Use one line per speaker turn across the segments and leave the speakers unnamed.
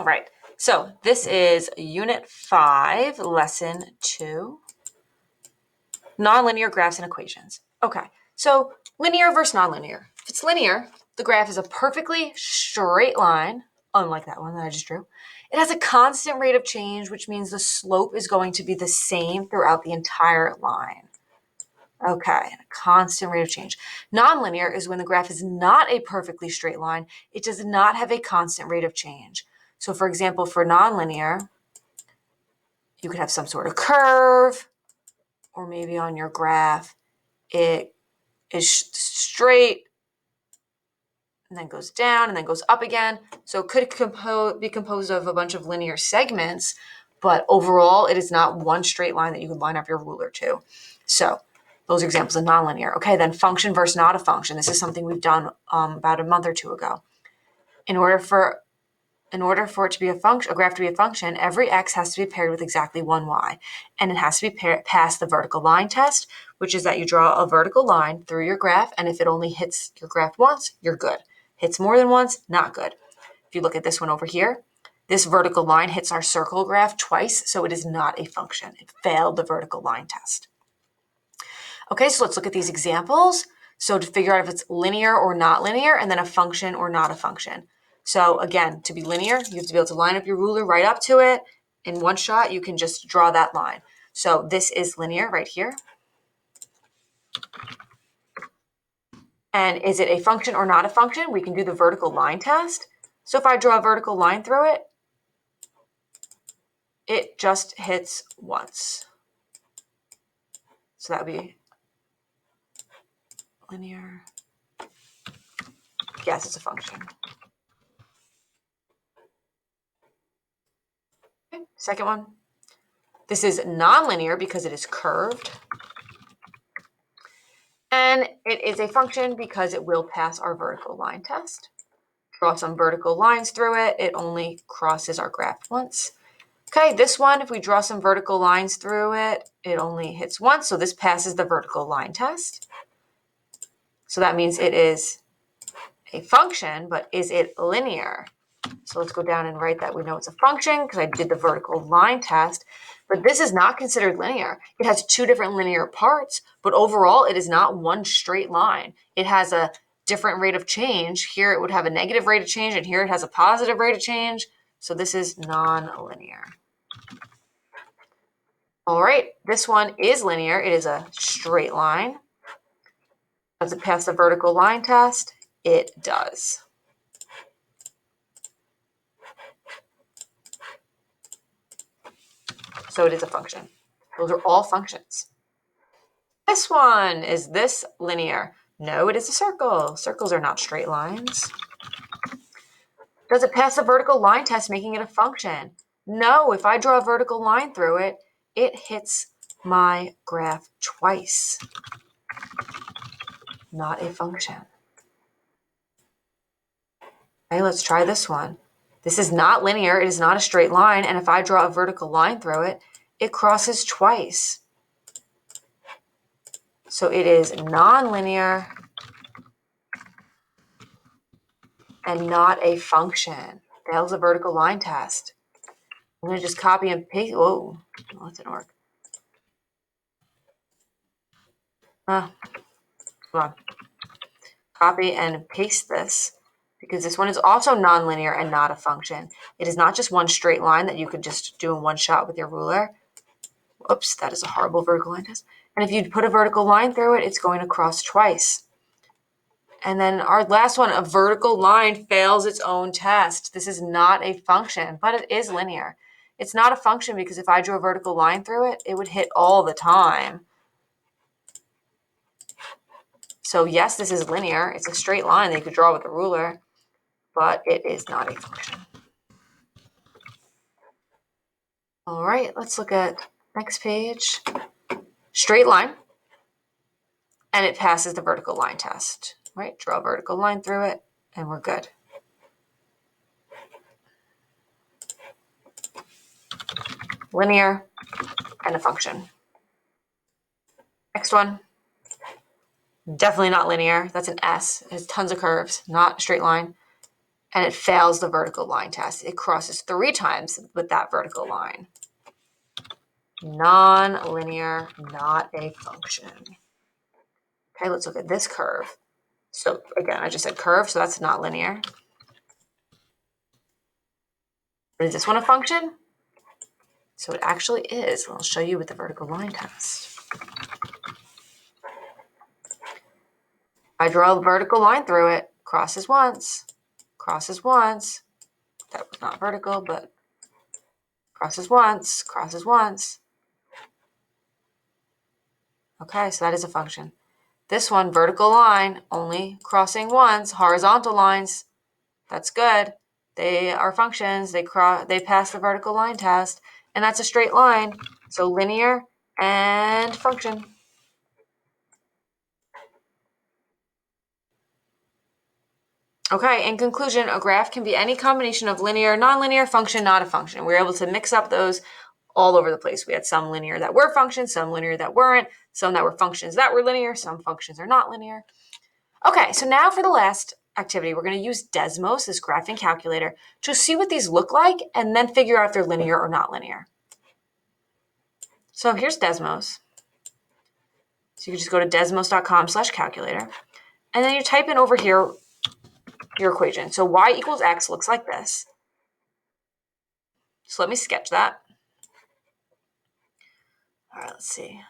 All right, so this is Unit 5, Lesson 2, Nonlinear Graphs and Equations. Okay, so linear versus nonlinear. If it's linear, the graph is a perfectly straight line, unlike that one that I just drew. It has a constant rate of change, which means the slope is going to be the same throughout the entire line. Okay, a constant rate of change. Nonlinear is when the graph is not a perfectly straight line. It does not have a constant rate of change. So for example, for nonlinear, you could have some sort of curve, or maybe on your graph, it is straight and then goes down and then goes up again. So it could be composed of a bunch of linear segments, but overall, it is not one straight line that you could line up your ruler to. So those are examples of nonlinear. Okay, then function versus not a function. This is something we've done about a month or two ago. In order for it to be a graph to be a function, every x has to be paired with exactly one y, and it has to be past the vertical line test, which is that you draw a vertical line through your graph, and if it only hits your graph once, you're good. Hits more than once, not good. If you look at this one over here, this vertical line hits our circle graph twice, so it is not a function. It failed the vertical line test. Okay, so let's look at these examples. So to figure out if it's linear or not linear, and then a function or not a function. So again, to be linear, you have to be able to line up your ruler right up to it. In one shot, you can just draw that line. So this is linear right here. And is it a function or not a function? We can do the vertical line test. So if I draw a vertical line through it, it just hits once. So that would be linear. Yes, it's a function. Okay, second one. This is nonlinear because it is curved. And it is a function because it will pass our vertical line test. Draw some vertical lines through it. It only crosses our graph once. Okay, this one, if we draw some vertical lines through it, it only hits once. So this passes the vertical line test. So that means it is a function, but is it linear? So let's go down and write that we know it's a function because I did the vertical line test. But this is not considered linear. It has two different linear parts, but overall it is not one straight line. It has a different rate of change. Here it would have a negative rate of change, and here it has a positive rate of change. So this is non-linear. All right, this one is linear. It is a straight line. Does it pass the vertical line test? It does. So it is a function. Those are all functions. This one, is this linear? No, it is a circle. Circles are not straight lines. Does it pass the vertical line test, making it a function? No, if I draw a vertical line through it, it hits my graph twice. Not a function. Okay, let's try this one. This is not linear. It is not a straight line. And if I draw a vertical line through it, it crosses twice. So it is nonlinear and not a function. Fails a vertical line test. I'm going to just copy and paste. Whoa, that didn't work. Come on. Copy and paste this because this one is also nonlinear and not a function. It is not just one straight line that you could just do in one shot with your ruler. Whoops, that is a horrible vertical line test. And if you put a vertical line through it, it's going to cross twice. And then our last one, a vertical line fails its own test. This is not a function, but it is linear. It's not a function because if I drew a vertical line through it, it would hit all the time. So yes, this is linear. It's a straight line that you could draw with a ruler, but it is not a function. All right, let's look at next page. Straight line, and it passes the vertical line test. Right, draw a vertical line through it, and we're good. Linear and a function. Next one. Definitely not linear. That's an S. It has tons of curves, not a straight line. and it fails the vertical line test. It crosses 3 times with that vertical line. Non-linear, not a function. Okay, let's look at this curve. So again, I just said curve, so that's not linear. Is this one a function? So it actually is. I'll show you with the vertical line test. I draw a vertical line through it, crosses once, crosses once. That was not vertical, but crosses once, crosses once. Okay, so that is a function. This one, vertical line, only crossing once. Horizontal lines, that's good. They are functions. They pass the vertical line test, and that's a straight line. So linear and function. Okay, in conclusion, a graph can be any combination of linear, nonlinear, function, not a function. We're able to mix up those all over the place. We had some linear that were functions, some linear that weren't, some that were functions that were linear, some functions are not linear. Okay, so now for the last activity, we're going to use Desmos, this graphing calculator, to see what these look like and then figure out if they're linear or not linear. So here's Desmos. So you can just go to desmos.com/calculator, and then you type in over here your equation. So y equals x looks like this. So let me sketch that. All right, let's see.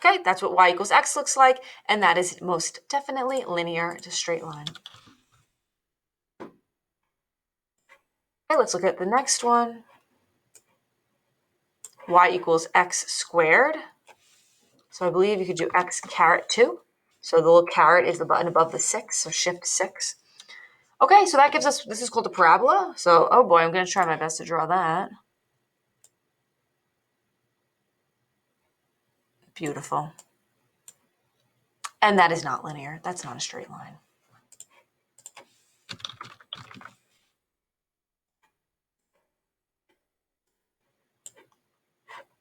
Okay, that's what y equals x looks like, and that is most definitely linear. It's a straight line. Okay, let's look at the next one. Y equals x squared. So I believe you could do x caret 2. So the little caret is the button above the 6, so shift 6. Okay, so that gives us, this is called a parabola. So, oh boy, I'm going to try my best to draw that. Beautiful. And that is not linear. That's not a straight line.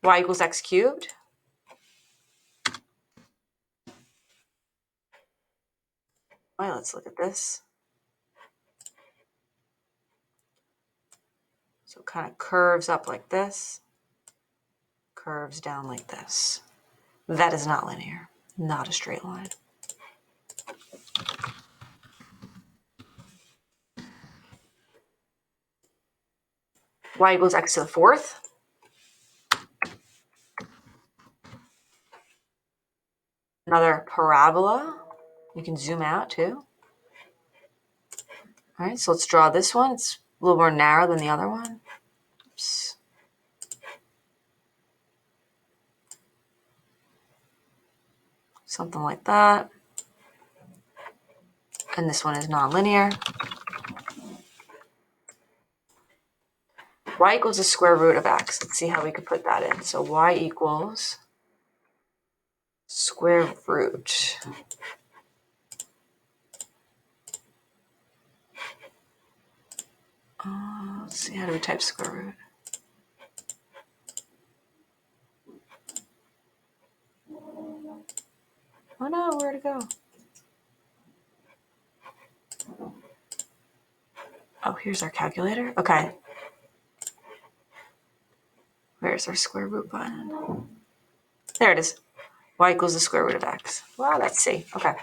Y equals x cubed. All right, let's look at this. So it kind of curves up like this, curves down like this. That is not linear, not a straight line. Y equals x to the 4th. Another parabola. You can zoom out too. All right, so let's draw this one. It's a little more narrow than the other one. Oops. Something like that. And this one is nonlinear. Y equals the square root of x. Let's see how we could put that in. So y equals square root. Let's see, how do we type square root? Oh no, where'd it go? Oh, here's our calculator. Okay. Where's our square root button? There it is. Y equals the square root of x. Well, let's see. Okay.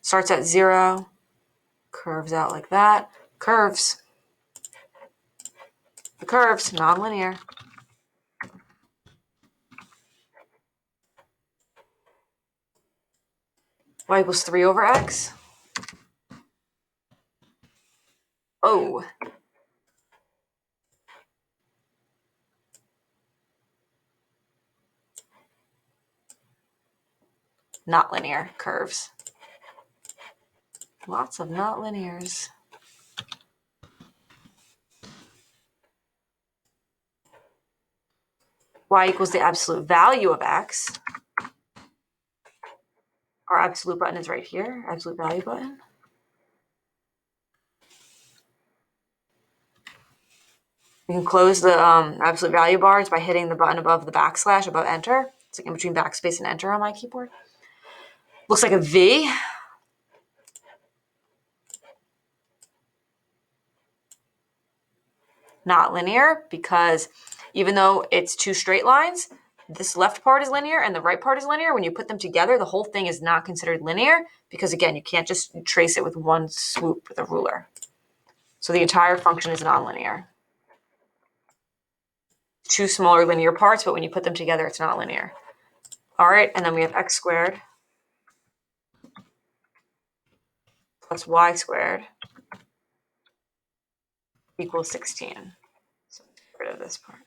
Starts at 0, curves out like that. Curves. The curves, nonlinear. Y equals 3 over x. Oh. Not linear curves. Lots of not linears. Y equals the absolute value of x. Our absolute button is right here, absolute value button. You can close the absolute value bars by hitting the button above the backslash, above enter. It's like in between backspace and enter on my keyboard. Looks like a V. Not linear, because even though it's two straight lines, this left part is linear and the right part is linear. When you put them together, the whole thing is not considered linear because, again, you can't just trace it with one swoop with a ruler. So the entire function is nonlinear. Two smaller linear parts, but when you put them together, it's not linear. All right, and then we have x squared plus y squared equals 16. So get rid of this part.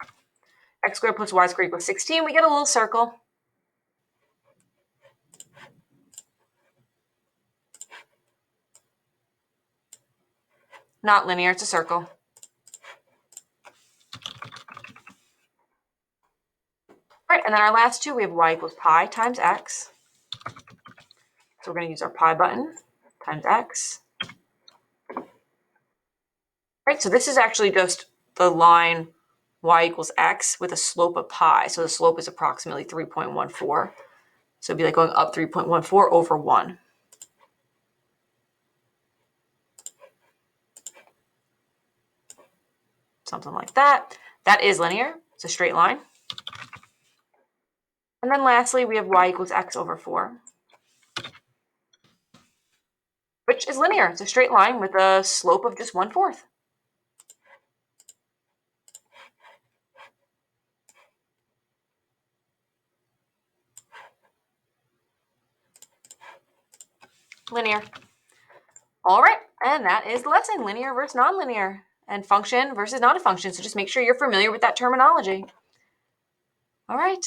X squared plus y squared equals 16. We get a little circle. Not linear, it's a circle. All right, and then our last two, we have y equals pi times x. So we're going to use our pi button times x. All right, so this is actually just the line y equals x with a slope of pi. So the slope is approximately 3.14. So it'd be like going up 3.14 over 1. Something like that. That is linear. It's a straight line. And then lastly, we have y equals x over 4, which is linear. It's a straight line with a slope of just 1/4. Linear. All right, and that is the lesson, linear versus nonlinear, and function versus not a function. So just make sure you're familiar with that terminology. All right.